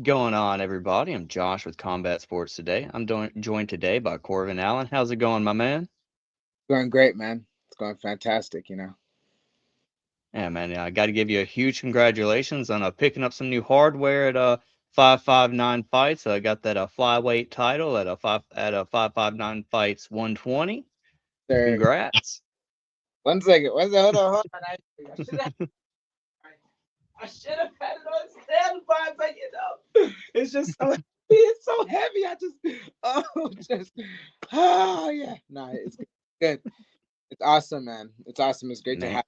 Going on, everybody? I'm Josh with Combat Sports Today. I'm joined today by Corvan Allen. How's it going, my man? Going great, man. It's going fantastic. Yeah, man. I got to give you a huge congratulations on picking up some new hardware at 559 Fights. I got that flyweight title at a 559 Fights 120. Sir, Congrats. 1 second. 1 second. Hold on. I should have had it on standby, but it's just so heavy. It's so heavy. Just yeah. No, it's good. Good. It's awesome, man. It's awesome. It's great to Man. have.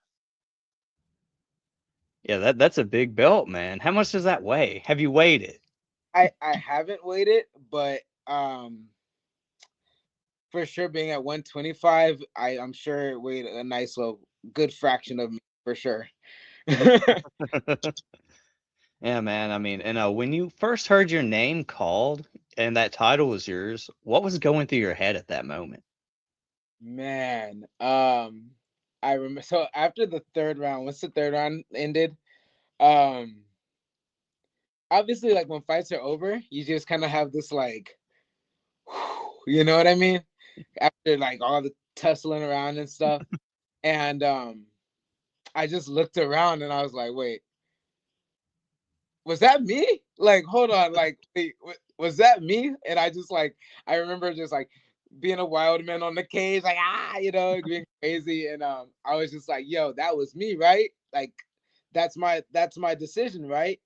Yeah, that's a big belt, man. How much does that weigh? Have you weighed it? I haven't waited, but for sure being at 125, I'm sure it weighed a nice little good fraction of me for sure. Yeah, man. I mean, and when you first heard your name called and that title was yours, what was going through your head at that moment? Man, I remember. So after the third round, once the third round ended, um, obviously, like when fights are over, you just kind of have this like, you know what I mean? After like all the tussling around and stuff, and I just looked around and I was like, wait, was that me? Like, hold on, like, wait, was that me? And I just like, I remember just like being a wild man on the cage, like being crazy, and I was just like, yo, that was me, right? Like, that's my decision, right?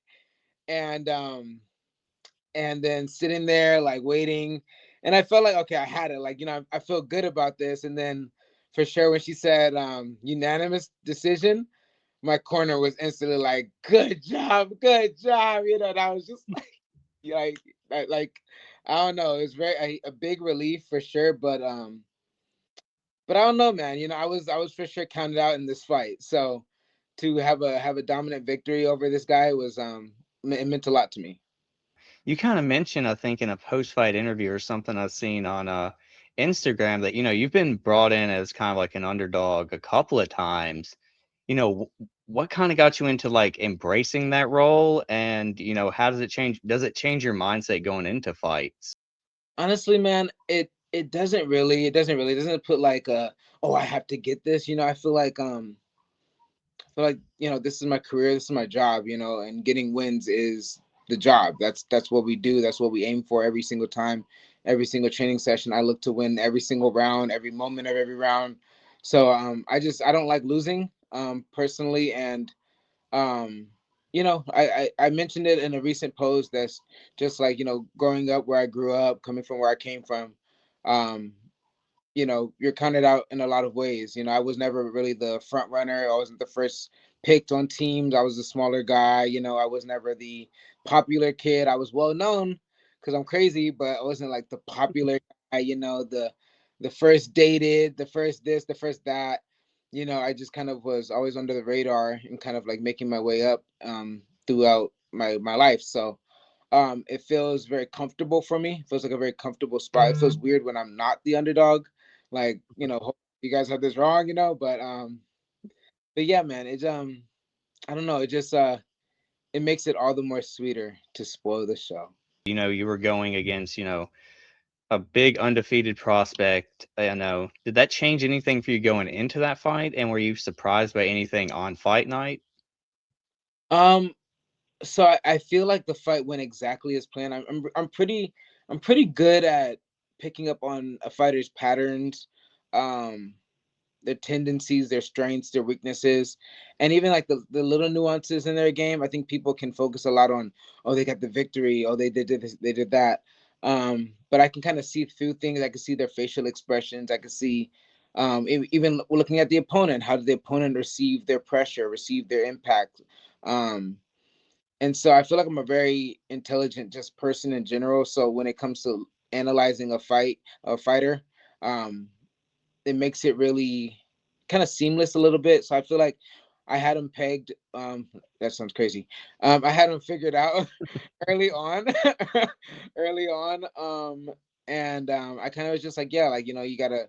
And and then sitting there like waiting, and I felt like okay, I had it, like I feel good about this, and then for sure when she said unanimous decision, my corner was instantly like, good job. And I was just like, like I don't know. It was a big relief for sure, but I don't know, man. I was for sure counted out in this fight. So to have a dominant victory over this guy was it meant a lot to me. You kind of mentioned, I think, in a post-fight interview or something I've seen on Instagram that, you've been brought in as kind of like an underdog a couple of times. What kind of got you into like embracing that role? And, how does it change? Does it change your mindset going into fights? Honestly, man, it doesn't put like oh, I have to get this. I feel like this is my career, this is my job, and getting wins is the job. That's what we do. That's what we aim for every single time, every single training session. I look to win every single round, every moment of every round. So I don't like losing personally, and um I mentioned it in a recent post that's just like growing up where I grew up, coming from where I came from. Um, you're counted out in a lot of ways. I was never really the front runner. I wasn't the first picked on teams. I was a smaller guy. I was never the popular kid. I was well known because I'm crazy, but I wasn't like the popular guy. The first dated, the first this, the first that. I just kind of was always under the radar and kind of like making my way up throughout my life. So it feels very comfortable for me. It feels like a very comfortable spot. It feels weird when I'm not the underdog. Like, hope you guys have this wrong, but yeah, man, it's I don't know, it makes it all the more sweeter to spoil the show. You were going against, a big undefeated prospect. I know. Did that change anything for you going into that fight? And were you surprised by anything on fight night? Um so I feel like the fight went exactly as planned. I'm pretty good at picking up on a fighter's patterns. Um their tendencies, their strengths, their weaknesses, and even like the little nuances in their game. I think people can focus a lot on, oh, they got the victory, oh, they did this, they did that. But I can kind of see through things. I can see their facial expressions. I can see, even looking at the opponent, how did the opponent receive their pressure, receive their impact? Um, and so I feel like I'm a very intelligent just person in general. So when it comes to analyzing a fighter, um, it makes it really kind of seamless a little bit. So I feel like I had him pegged. That sounds crazy. I had him figured out early on, early on. And I kind of was just like, yeah, like you gotta.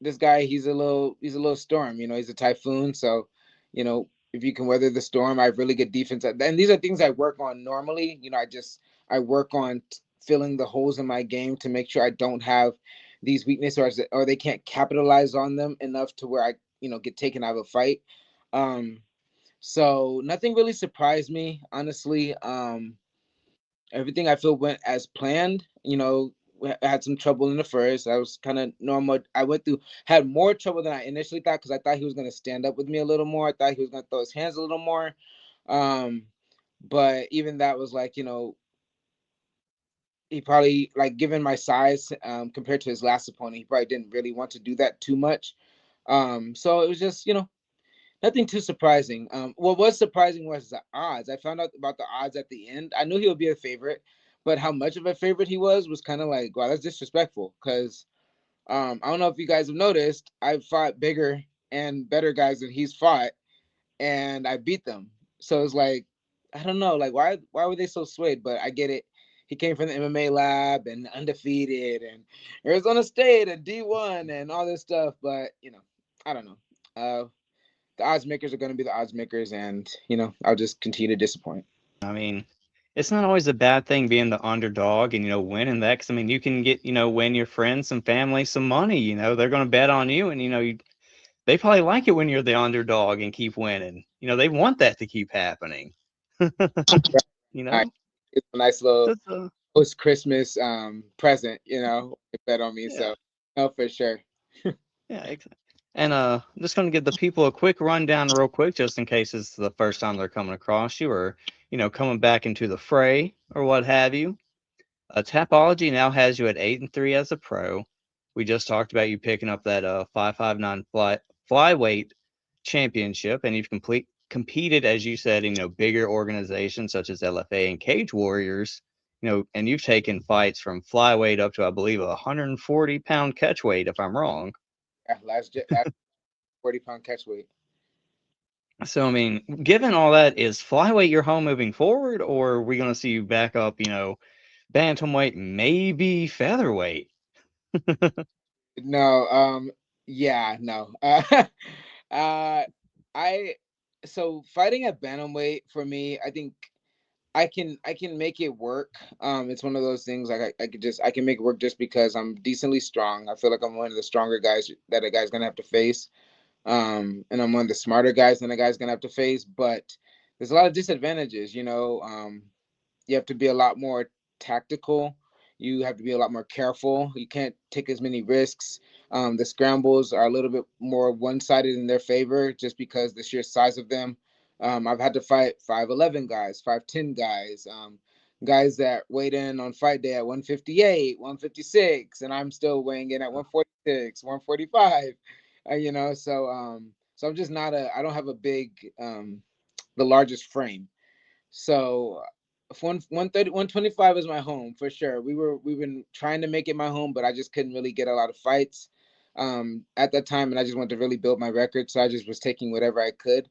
This guy, he's a little storm. He's a typhoon. So, you know, if you can weather the storm. I have really good defense, and these are things I work on normally. I work on filling the holes in my game to make sure I don't have these weaknesses, or they can't capitalize on them enough to where I get taken out of a fight. Um, so nothing really surprised me, honestly. Everything I feel went as planned. I had some trouble in the first. I was kind of normal. I went through had more trouble than I initially thought because I thought he was going to stand up with me a little more. I thought he was going to throw his hands a little more. Um, but even that was like, he probably, like, given my size, compared to his last opponent, he probably didn't really want to do that too much. So it was just, nothing too surprising. What was surprising was the odds. I found out about the odds at the end. I knew he would be a favorite, but how much of a favorite he was kind of like, wow, that's disrespectful. Because I don't know if you guys have noticed, I've fought bigger and better guys than he's fought, and I beat them. So it's like, I don't know, like, why were they so swayed? But I get it. He came from the MMA lab and undefeated, and Arizona State and D1 and all this stuff. But I don't know. The odds makers are going to be the odds makers, and I'll just continue to disappoint. I mean, it's not always a bad thing being the underdog and winning that, because I mean you can get win your friends, some family, some money. They're going to bet on you, and they probably like it when you're the underdog and keep winning. They want that to keep happening. you Nice. know, It's a nice little That's post Christmas present. They bet on me, yeah. so no, for sure. Yeah, exactly. And just going to give the people a quick rundown real quick, just in case it's the first time they're coming across you, or coming back into the fray or what have you. Tapology now has you at 8-3 as a pro. We just talked about you picking up that 559 flyweight championship, and you've competed, as you said, in bigger organizations such as LFA and Cage Warriors. And you've taken fights from flyweight up to, I believe, a 140-pound catchweight, if I'm wrong. Yeah, last 40-pound catch weight. So, I mean, given all that, is flyweight your home moving forward, or are we going to see you back up, bantamweight, maybe featherweight? No, yeah, no. Uh, I so fighting at bantamweight for me, I think I can make it work. It's one of those things, like, I can make it work just because I'm decently strong. I feel like I'm one of the stronger guys that a guy's gonna have to face. And I'm one of the smarter guys than a guy's gonna have to face. But there's a lot of disadvantages. You have to be a lot more tactical. You have to be a lot more careful. You can't take as many risks. The scrambles are a little bit more one-sided in their favor just because the sheer size of them. I've had to fight 5'11" guys, 5'10" guys, guys that weighed in on fight day at 158, 156, and I'm still weighing in at 146, 145. So I'm just not a. I don't have a big, the largest frame. So if 130, 125 is my home for sure. We've been trying to make it my home, but I just couldn't really get a lot of fights at that time, and I just wanted to really build my record. So I just was taking whatever I could.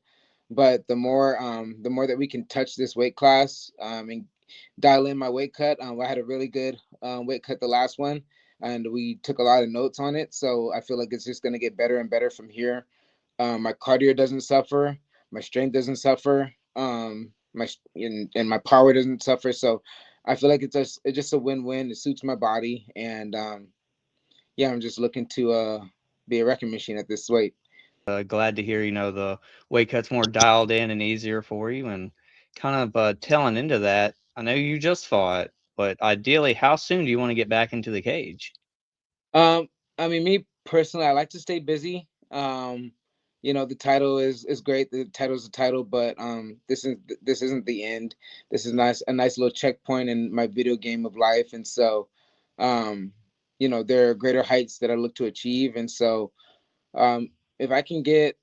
But the more that we can touch this weight class, and dial in my weight cut. I had a really good weight cut the last one, and we took a lot of notes on it. So I feel like it's just going to get better and better from here. My cardio doesn't suffer, my strength doesn't suffer, and my power doesn't suffer. So I feel like it's just a win-win. It suits my body, and yeah, I'm just looking to be a wrecking machine at this weight. Glad to hear, the weight cut's more dialed in and easier for you. And kind of telling into that, I know you just fought, but ideally, how soon do you want to get back into the cage? Um, I mean, me personally, I like to stay busy. The title is great. The title is the title, but this isn't the end. This is a nice little checkpoint in my video game of life, and so, um, there are greater heights that I look to achieve, and so, if I can get,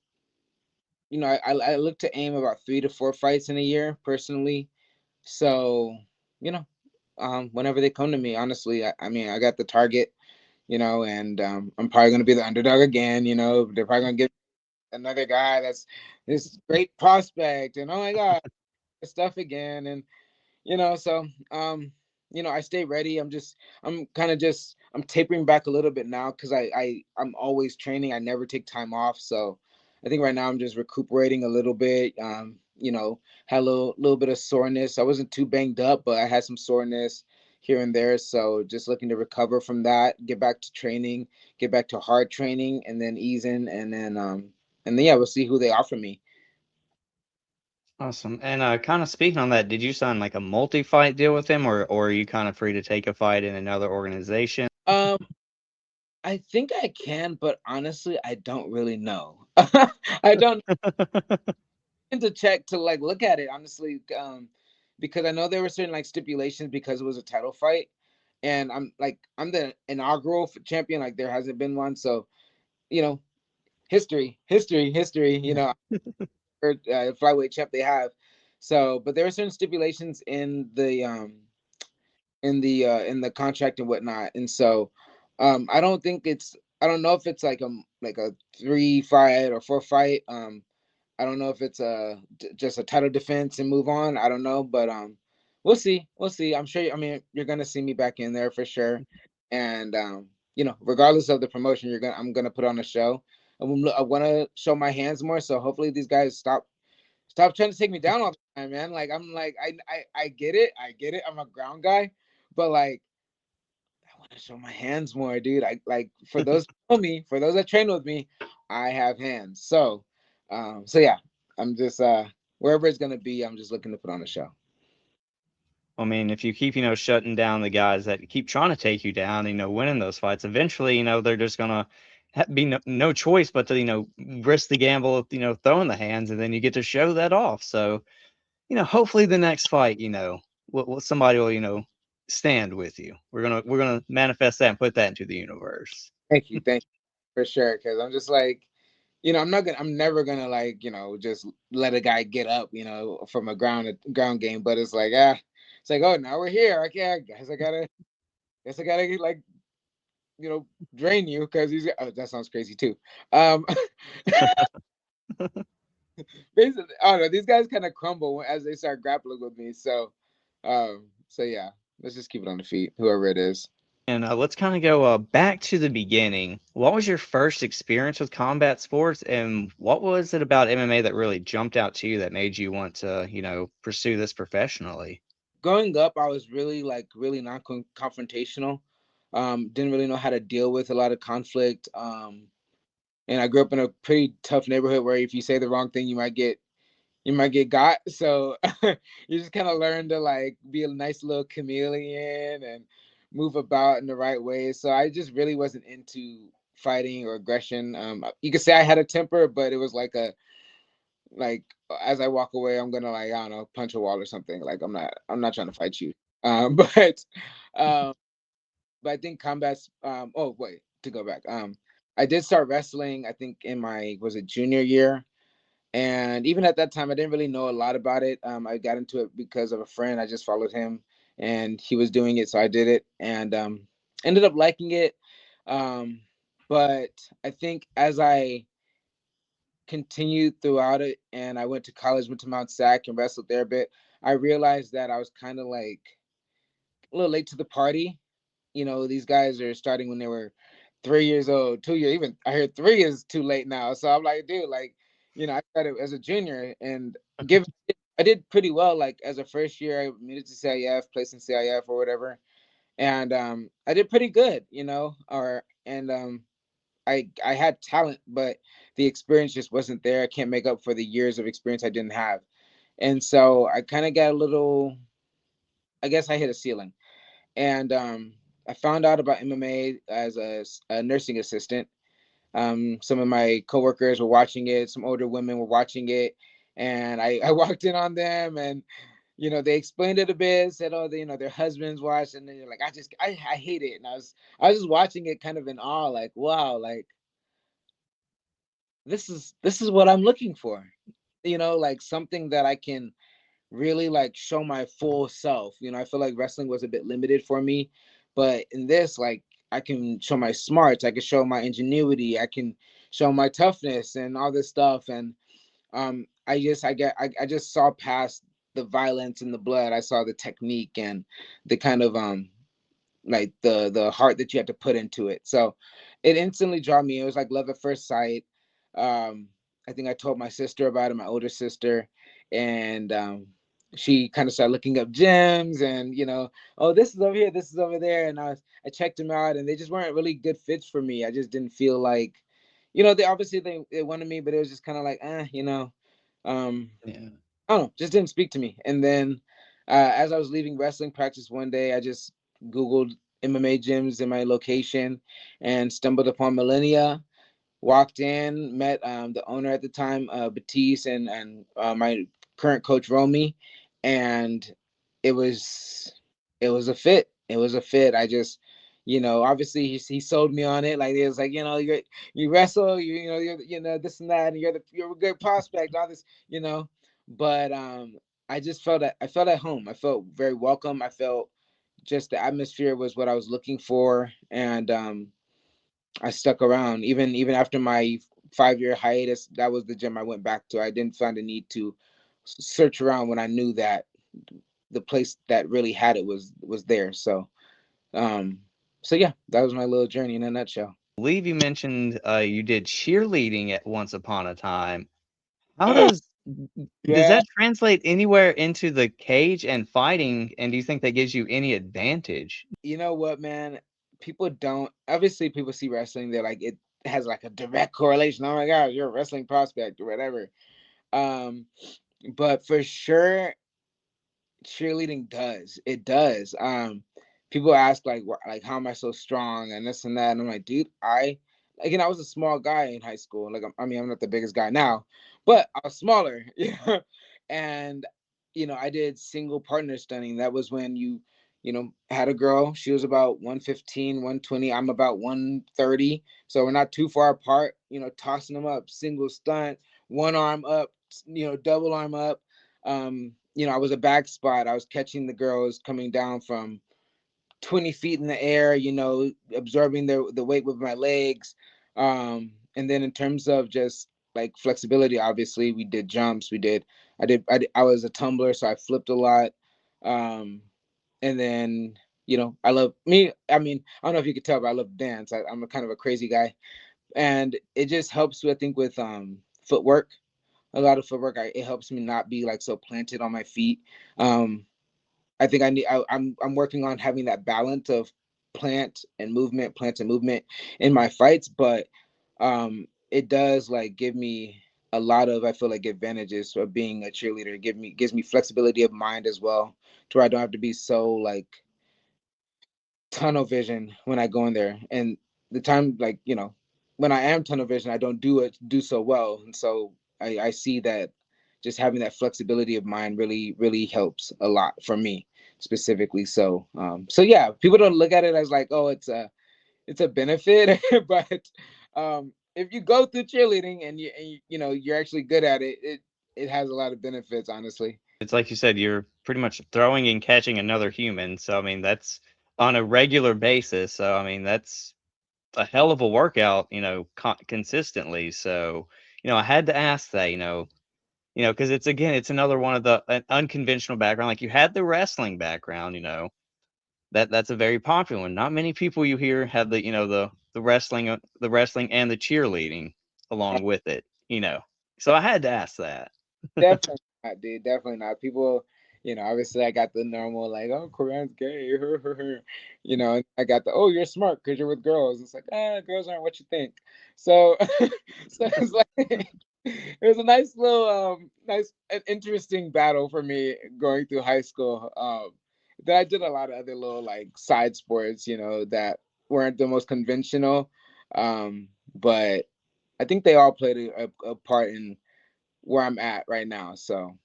I look to aim about 3 to 4 fights in a year personally. So, you know, whenever they come to me, honestly, I mean, I got the target, and I'm probably going to be the underdog again. They're probably going to get another guy that's this great prospect, and oh my god, stuff again, and so I stay ready. I'm kind of just I'm tapering back a little bit now because I'm always training. I never take time off, so I think right now I'm just recuperating a little bit. Had a little bit of soreness. I wasn't too banged up, but I had some soreness here and there. So just looking to recover from that, get back to training, get back to hard training, and then ease in, and then yeah, we'll see who they offer me. Awesome. And kind of speaking on that, did you sign like a multi-fight deal with him, or are you kind of free to take a fight in another organization? Um, I think I can, but honestly, I don't really know. I don't need to check to like look at it honestly, because I know there were certain like stipulations because it was a title fight, and I'm the inaugural champion. Like there hasn't been one, so you know, history. Flyweight champ they have. So, but there are certain stipulations in the contract and whatnot, and so I don't think it's I don't know if it's like a 3 fight or 4 fight. I don't know if it's just a title defense and move on. I don't know, but we'll see. We'll see. I'm sure. I mean, you're gonna see me back in there for sure, and regardless of the promotion, I'm gonna put on a show. I want to show my hands more, so hopefully these guys stop trying to take me down all the time, man. Like I'm like I get it, I get it. I'm a ground guy, but like I want to show my hands more, dude. I like for those who know me, for those that train with me, I have hands. So yeah, I'm just wherever it's gonna be, I'm just looking to put on a show. I mean, if you keep, shutting down the guys that keep trying to take you down, winning those fights, eventually, they're just gonna be no choice but to, risk the gamble of, throwing the hands, and then you get to show that off. So, hopefully the next fight, somebody will, stand with you. We're gonna manifest that and put that into the universe. Thank you for sure. Because I'm just like, I'm never gonna like, just let a guy get up, from a ground game. But it's like, oh, now we're here. Okay, guess I gotta like, drain you because he's. Oh, that sounds crazy too. Um, basically, I don't know. These guys kind of crumble as they start grappling with me. So yeah, let's just keep it on the feet, whoever it is. And let's kind of go back to the beginning. What was your first experience with combat sports, and what was it about MMA that really jumped out to you that made you want to, pursue this professionally? Growing up, I was really really non confrontational. Didn't really know how to deal with a lot of conflict. And I grew up in a pretty tough neighborhood where if you say the wrong thing, you might get got. So you just kind of learn to like be a nice little chameleon and move about in the right way. So I just really wasn't into fighting or aggression. You could say I had a temper, but it was like as I walk away, I'm gonna like I don't know punch a wall or something. Like I'm not trying to fight you. But um, but I think combat's. Oh wait, to go back. I did start wrestling. I think in my was it junior year, and even at that time, I didn't really know a lot about it. I got into it because of a friend. I just followed him, and he was doing it, so I did it, and ended up liking it. Um, but I think as I continued throughout it, and I went to college, went to Mount Sac, and wrestled there a bit, I realized that I was kind of like a little late to the party. These guys are starting when they were 3 years old, 2 years, even I heard 3 is too late now. So I'm like, dude, like, I started as a junior and give I did pretty well. Like as a first year, I made it to CIF, placed in CIF or whatever. And I did pretty good, or and I had talent, but the experience just wasn't there. I can't make up for the years of experience I didn't have. And so I kind of got a little I guess I hit a ceiling and I found out about MMA as a nursing assistant. Some of my coworkers were watching it. Some older women were watching it, and I walked in on them, and they explained it a bit. Said, "Oh, their husbands watched," and then they're like, I hate it." And I was just watching it, kind of in awe, like, wow, like this is what I'm looking for. Like something that I can really like show my full self. I feel like wrestling was a bit limited for me, but in this, like I can show my smarts, I can show my ingenuity, I can show my toughness and all this stuff. And I just saw past the violence and the blood. I saw the technique and the kind of like the heart that you had to put into it. So it instantly drew me. It was like love at first sight. Um I think I told my sister about it, my older sister, and she kind of started looking up gyms and oh, this is over here, this is over there, and I checked them out, and they just weren't really good fits for me. I just didn't feel like, they obviously they wanted me, but it was just kind of like, um, Yeah. I don't know, just didn't speak to me. And then as I was leaving wrestling practice one day, I just Googled MMA gyms in my location and stumbled upon Millennia. Walked in, met the owner at the time, Batiste, and my current coach Romy, and it was it was a fit. It was a fit. I just, obviously he sold me on it. Like it was like, you wrestle, you're this and that, and you're a good prospect, all this, but I just I felt at home. I felt very welcome. I felt just the atmosphere was what I was looking for, and I stuck around even after my 5 year hiatus. That was the gym I went back to. I didn't find a need to search around when I knew that the place that really had it was there. Um, so yeah, that was my little journey in a nutshell. Believe you mentioned you did cheerleading at once upon a time. How does Yeah, that translate anywhere into the cage and fighting? And do you think that gives you any advantage? you know what, man? People don't obviously people see wrestling. They're like it has like a direct correlation. Oh my god, you're a wrestling prospect or whatever. Um, but for sure, cheerleading does. It does. People ask like like how am I so strong and this and that, and I'm like, dude, I was a small guy in high school. Like I mean, I'm not the biggest guy now, but I was smaller. Yeah, and I did single partner stunning. That was when you had a girl. She was about 115, 120. I'm about 130, so we're not too far apart. Tossing them up, single stunt, one arm up, double arm up. I was a back spot. I was catching the girls coming down from 20 feet in the air, absorbing the weight with my legs. And then in terms of just like flexibility, obviously we did jumps. I was a tumbler, so I flipped a lot. Um, and then, I love me. I mean, I don't know if you could tell, but I love dance. I'm a kind of a crazy guy. And it just helps, I think, with footwork, a lot of footwork. It helps me not be like so planted on my feet. Um, I think I'm working on having that balance of plant and movement in my fights, but it does like give me a lot of, I feel like, advantages of being a cheerleader. Gives me flexibility of mind as well, to where I don't have to be so like tunnel vision when I go in there. And the time, like, when I am tunnel vision, I don't do so well. And so I see that just having that flexibility of mind really, really helps a lot for me specifically. So yeah, people don't look at it as like, oh, it's a benefit, but if you go through cheerleading and you're actually good at it, it has a lot of benefits, honestly. It's like you said, you're pretty much throwing and catching another human. So I mean, that's on a regular basis. So I mean, that's a hell of a workout, consistently. So, I had to ask that, because it's again, it's another one of the an unconventional background. Like you had the wrestling background, that's a very popular one. Not many people you hear have the wrestling and the cheerleading along with it. So I had to ask that. Definitely not, dude. Definitely not. People, obviously I got the normal like, oh, Korean's gay, and I got the, oh, you're smart because you're with girls. It's like, girls aren't what you think. So, so it's like, it was a nice little, an interesting battle for me going through high school. Then I did a lot of other little like side sports, that weren't the most conventional, but I think they all played a part in where I'm at right now. So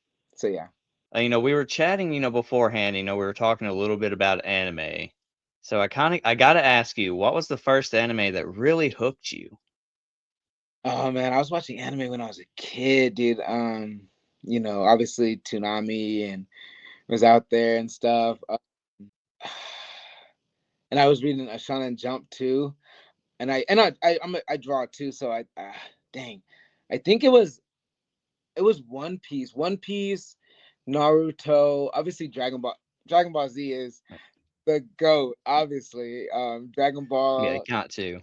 yeah. We were chatting, beforehand. We were talking a little bit about anime. So I gotta ask you, what was the first anime that really hooked you? Oh man, I was watching anime when I was a kid, dude. Obviously Toonami and was out there and stuff. And I was reading a Shonen Jump too, and I draw too, so dang, I think it was One Piece, Naruto, obviously Dragon Ball. Dragon Ball Z is the goat, obviously. Dragon Yeah, Ball, got to.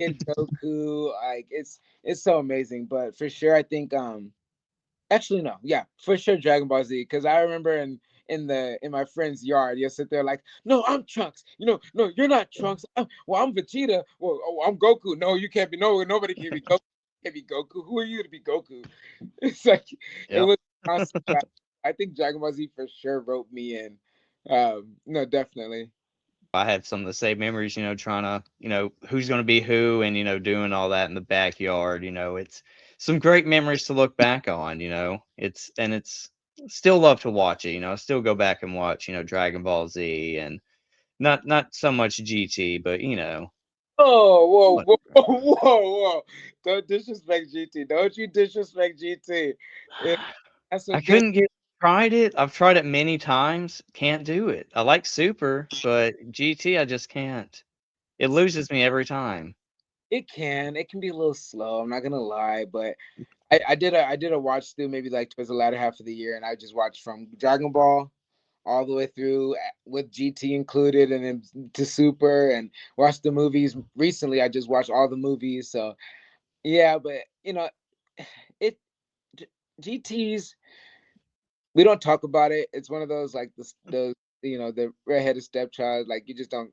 and Goku, like it's so amazing. But for sure, I think actually no, yeah, for sure Dragon Ball Z, because I remember in my friend's yard, you'll sit there like, no, I'm Trunks. No, you're not Trunks. Well, I'm Vegeta. Well, oh, I'm Goku. No, you can't be. No, nobody can be Goku. Can't be Goku. Who are you to be Goku? It's like it Yep. was constant battle. I think Dragon Ball Z for sure wrote me in. No, definitely. I had some of the same memories, trying to, who's going to be who and, doing all that in the backyard. It's some great memories to look back on, it's still love to watch it, I still go back and watch, Dragon Ball Z and not so much GT, but, Oh, what- whoa, whoa, whoa, whoa! Don't disrespect GT. Don't you disrespect GT. Yeah, that's I some good. couldn't get tried it. I've tried it many times. Can't do it. I like Super, but GT, I just can't. It loses me every time. It can be a little slow. I'm not gonna lie, but I did a watch through maybe like towards the latter half of the year, and I just watched from Dragon Ball all the way through with GT included, and then to Super, and watched the movies recently. I just watched all the movies, so yeah. But it GT's, we don't talk about it. It's one of those like the redheaded stepchild. Like you just don't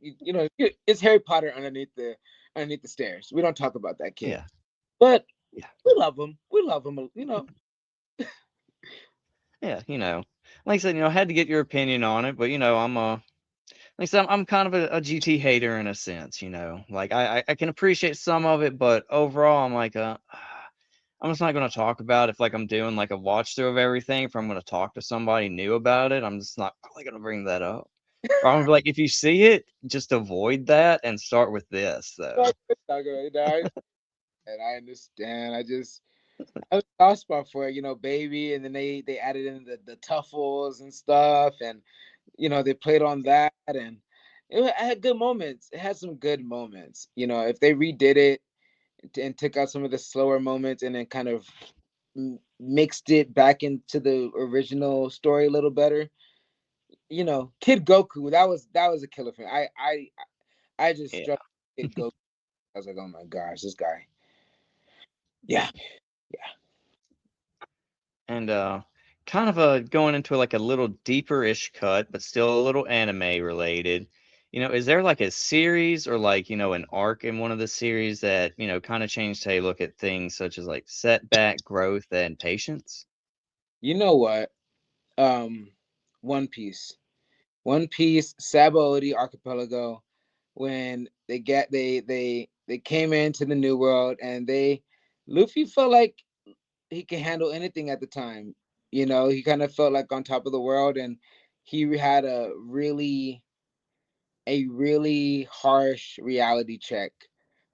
it's Harry Potter underneath the stairs. We don't talk about that kid, Yeah. but Yeah. we love him. We love him. Yeah. Like I said, I had to get your opinion on it, but like I said, I'm kind of a GT hater in a sense, Like I can appreciate some of it, but overall, I'm like, I'm just not going to talk about it if like I'm doing like a watch through of everything. If I'm going to talk to somebody new about it, I'm just not probably going to bring that up. Or I'm gonna be like, if you see it, just avoid that and start with this, though. And I understand. I was a soft spot for it, baby, and then they added in the tuffles and stuff, and they played on that, and I had good moments. It had some good moments. If they redid it and took out some of the slower moments and then kind of mixed it back into the original story a little better. Kid Goku, that was a killer for me. I just Yeah. struck Kid Goku. I was like, oh my gosh, this guy. Yeah, yeah. And kind of going into like a little deeper-ish cut, but still a little anime related. Is there like a series or like, an arc in one of the series that, kind of changed how you look at things such as like setback, growth, and patience? You know what? Um, One Piece. One Piece, Sabaody Archipelago, when they came into the New World, and Luffy felt like he could handle anything at the time. He kind of felt like on top of the world, and he had a really harsh reality check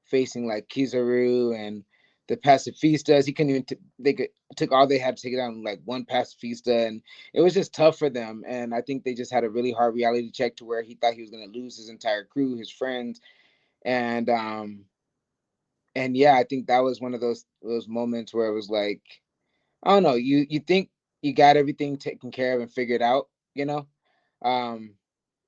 facing like Kizaru and the pacifistas. He couldn't even they could took all they had to take it down like one pacifista, and it was just tough for them. And I think they just had a really hard reality check to where he thought he was going to lose his entire crew, his friends, and yeah, I think that was one of those moments where it was like, I don't know, you think you got everything taken care of and figured out, you know. Um,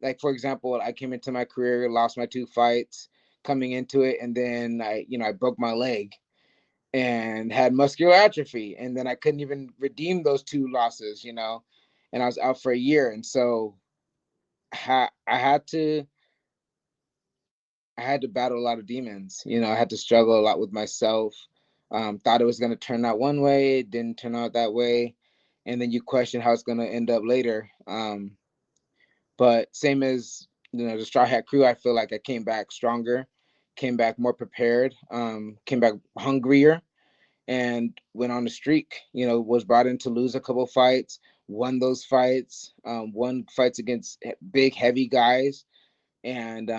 like for example, I came into my career, lost my two fights coming into it, and then I broke my leg and had muscular atrophy, and then I couldn't even redeem those two losses, and I was out for a year, and so I had to battle a lot of demons. I had to struggle a lot with myself. Thought it was going to turn out one way, it didn't turn out that way, and then you question how it's going to end up later. But same as the Straw Hat Crew, I feel like I came back stronger, came back more prepared, came back hungrier, and went on the streak. Was brought in to lose a couple fights, won those fights, won fights against big, heavy guys, and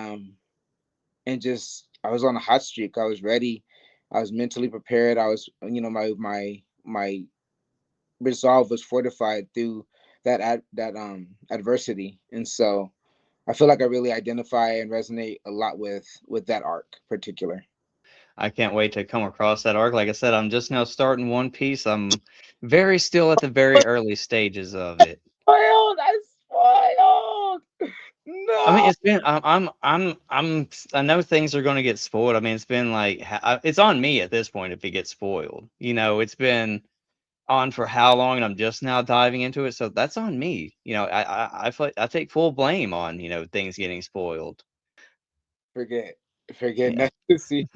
just I was on a hot streak. I was ready. I was mentally prepared. I was, my resolve was fortified through that adversity, and so I feel like I really identify and resonate a lot with that arc particular. I can't wait to come across that arc. Like I said, I'm just now starting One Piece. I'm very still at the very early stages of it. Spoiled! I spoiled! I mean, No. it's been I know things are gonna get spoiled. I mean, it's been like it's on me at this point if it gets spoiled. It's been on for how long, and I'm just now diving into it, so that's on me. I feel like I take full blame on things getting spoiled. Forget, forget Yeah. nothing to see.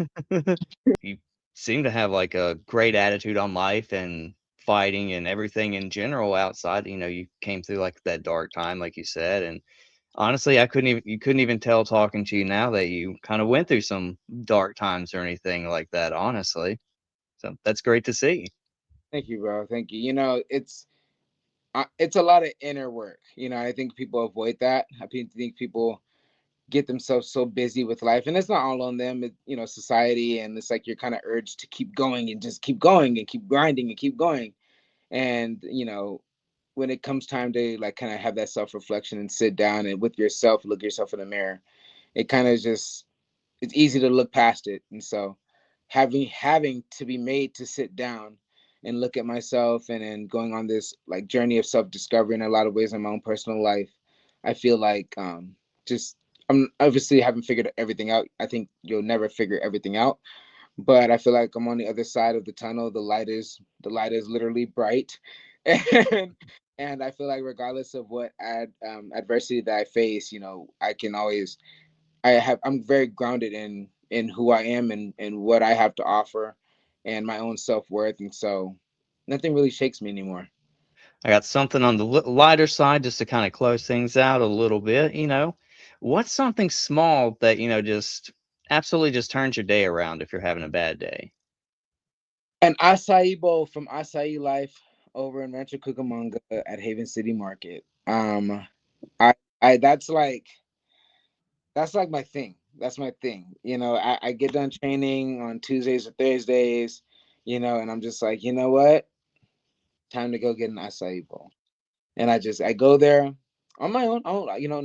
You seem to have like a great attitude on life and fighting and everything in general outside. You came through like that dark time, like you said, and honestly, I couldn't even you couldn't even tell talking to you now that you kind of went through some dark times or anything like that, honestly. So that's great to see. Thank you, bro. Thank you. It's a lot of inner work. I think people avoid that. Think people get themselves so busy with life, and it's not all on them. Society, and it's like you're kind of urged to keep going and just keep going and keep grinding and keep going. And when it comes time to like kind of have that self reflection and sit down and with yourself, look yourself in the mirror, it kind of just it's easy to look past it. And so having to be made to sit down and look at myself and then going on this like journey of self discovery in a lot of ways in my own personal life, I feel like just I'm obviously haven't figured everything out. I think you'll never figure everything out, but I feel like I'm on the other side of the tunnel. The light is literally bright, and I feel like regardless of what adversity that I face, I can always I'm very grounded in who I am and what I have to offer, and my own self worth, and so nothing really shakes me anymore. I got something on the lighter side just to kind of close things out a little bit. What's something small that, just absolutely just turns your day around if you're having a bad day? An acai bowl from Acai Life over in Rancho Cucamonga at Haven City Market. I I that's like my thing. That's my thing. I get done training on Tuesdays or Thursdays, and I'm just like, you know what? Time to go get an acai bowl. And I go there on my own.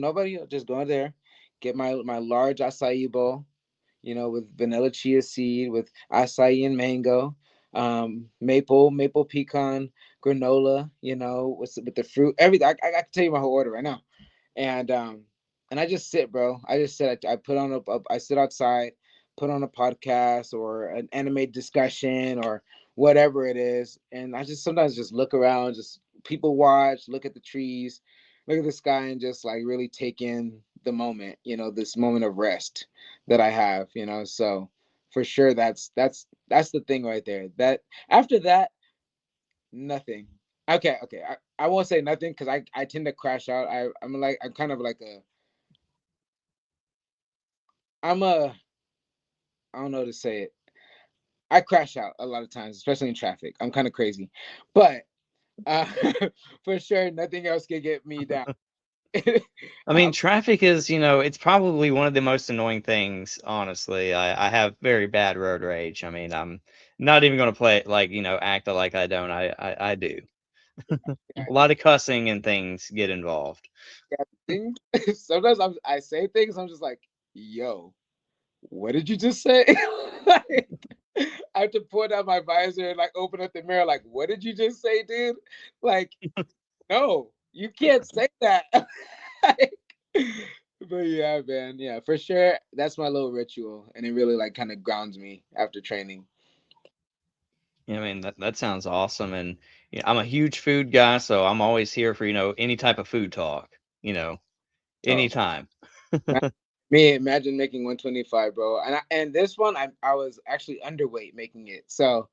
Nobody. Just go there, get my large acai bowl, with vanilla chia seed, with acai and mango, maple pecan, granola, with the fruit, everything. I can tell you my whole order right now, and I just sit, bro. I just sit. I put on I sit outside, put on a podcast or an anime discussion or whatever it is, and I just sometimes just look around, just people watch, look at the trees, look at the sky, and just like really take in the moment. This moment of rest that I have. So for sure, that's the thing right there. That after that, nothing. Okay, okay. I won't say nothing because I tend to crash out. I'm kind of like I'm a I don't know how to say it. I crash out a lot of times, especially in traffic. I'm kind of crazy, but uh, for sure, nothing else can get me down. I mean, um, traffic is, it's probably one of the most annoying things, honestly. I have very bad road rage. I mean, I'm not even going to play it like, act like I don't. I do. yeah, A lot of cussing and things get involved. yeah, sometimes I say things. I'm just like, yo, what did you just say? Like, I have to pull down my visor and like open up the mirror. Like, what did you just say, dude? Like, no, you can't say that. Like, but yeah, man, yeah, for sure. That's my little ritual, and it really like kind of grounds me after training. I mean, that sounds awesome. And I'm a huge food guy, so I'm always here for, any type of food talk, you know, Oh, anytime. ma- me imagine making 125, bro. And this one, I was actually underweight making it. So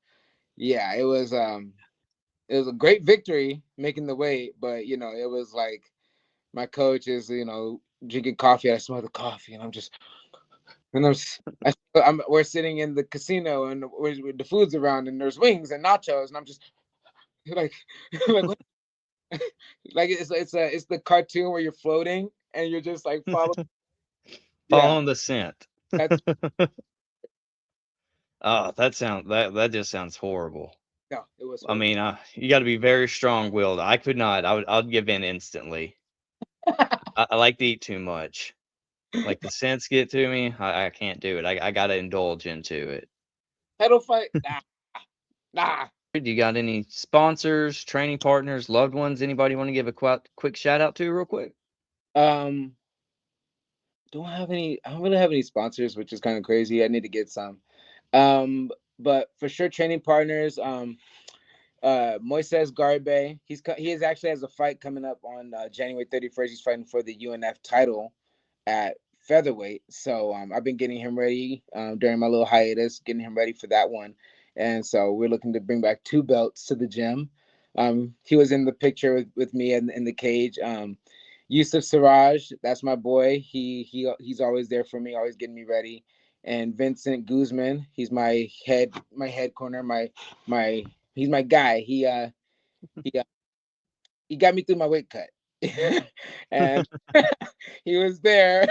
yeah, it was a great victory making the weight, but it was like my coach is drinking coffee. I smell the coffee, and I'm just and I'm, s- I, am we're sitting in the casino, and the food's around, and there's wings and nachos, and I'm just like like what? Like it's the cartoon where you're floating and you're just like follow. Yeah, Following the scent. that's Oh, that just sounds horrible. no, it was I horrible. mean, you got to be very strong-willed. I could not. I'd give in instantly. I like to eat too much. Like the scents get to me. I can't do it. I got to indulge into it. Pedal fight, nah, nah. Do you got any sponsors, training partners, loved ones? Anybody want to give a quick shout out to real quick? Um, I don't really have any sponsors, which is kind of crazy. I need to get some. Um, but for sure, training partners. Moises Garbe. He is actually has a fight coming up on January 31st. He's fighting for the UNF title at featherweight. So I've been getting him ready during my little hiatus, getting him ready for that one. And so we're looking to bring back two belts to the gym. He was in the picture with me in the cage. Yusuf Siraj, that's my boy. He's always there for me, always getting me ready. And Vincent Guzman, he's my head corner, my he's my guy. He uh, he got me through my weight cut. And he was there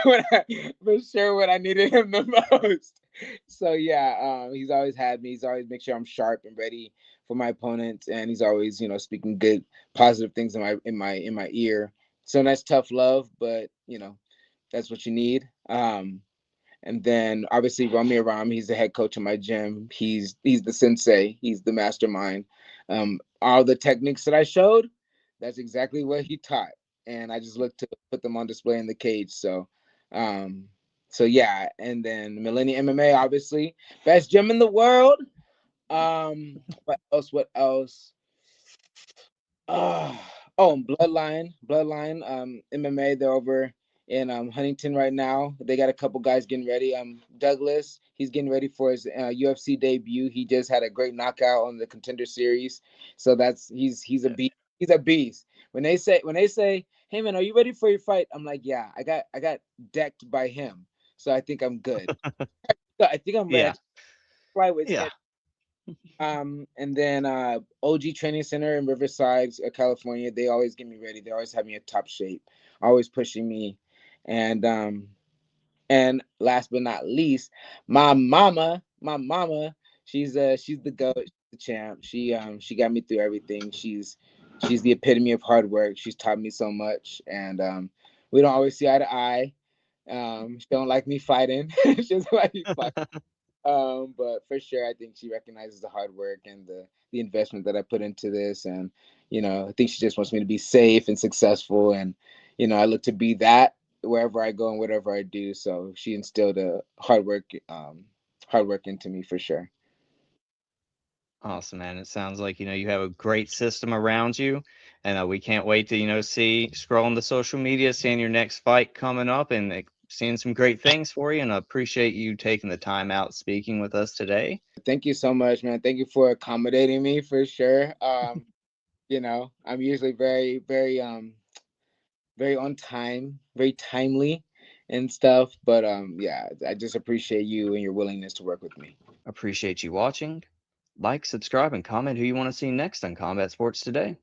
for sure when I needed him the most. So yeah, he's always had me. He's always make sure I'm sharp and ready for my opponents, and he's always speaking good, positive things in my ear. So that's tough love, but that's what you need. And then obviously Rami Aram, he's the head coach of my gym. He's the sensei. He's the mastermind. All the techniques that I showed, that's exactly what he taught, and I just look to put them on display in the cage. Um, so yeah. And then Millennium MMA, obviously best gym in the world. What else? What else? Uh, oh, Bloodline, MMA. They're over in Huntington right now. They got a couple guys getting ready. Douglas, he's getting ready for his UFC debut. He just had a great knockout on the Contender Series, so he's a beast. He's a beast. When they say, "Hey man, are you ready for your fight?" I'm like, "Yeah, I got decked by him, so I think I'm good. So I think I'm ready. I Yeah. just fly with his Yeah. head." And then OG Training Center in Riverside, California. They always get me ready. They always have me in top shape, always pushing me. And last but not least, my mama, she's the goat, she's the champ. She got me through everything. She's the epitome of hard work. She's taught me so much, and we don't always see eye to eye. She don't like me fighting. She doesn't like me fighting. But for sure, I think she recognizes the hard work and the investment that I put into this, and I think she just wants me to be safe and successful, and I look to be that wherever I go and whatever I do. So she instilled a hard work into me for sure. Awesome, man. It sounds like, you have a great system around you. And we can't wait to, see, scrolling the social media, seeing your next fight coming up and seeing some great things for you. And I appreciate you taking the time out speaking with us today. Thank you so much, man. Thank you for accommodating me for sure. I'm usually very on time, very timely and stuff. But yeah, I just appreciate you and your willingness to work with me. Appreciate you watching. Like, subscribe, and comment who you want to see next on Combat Sports Today.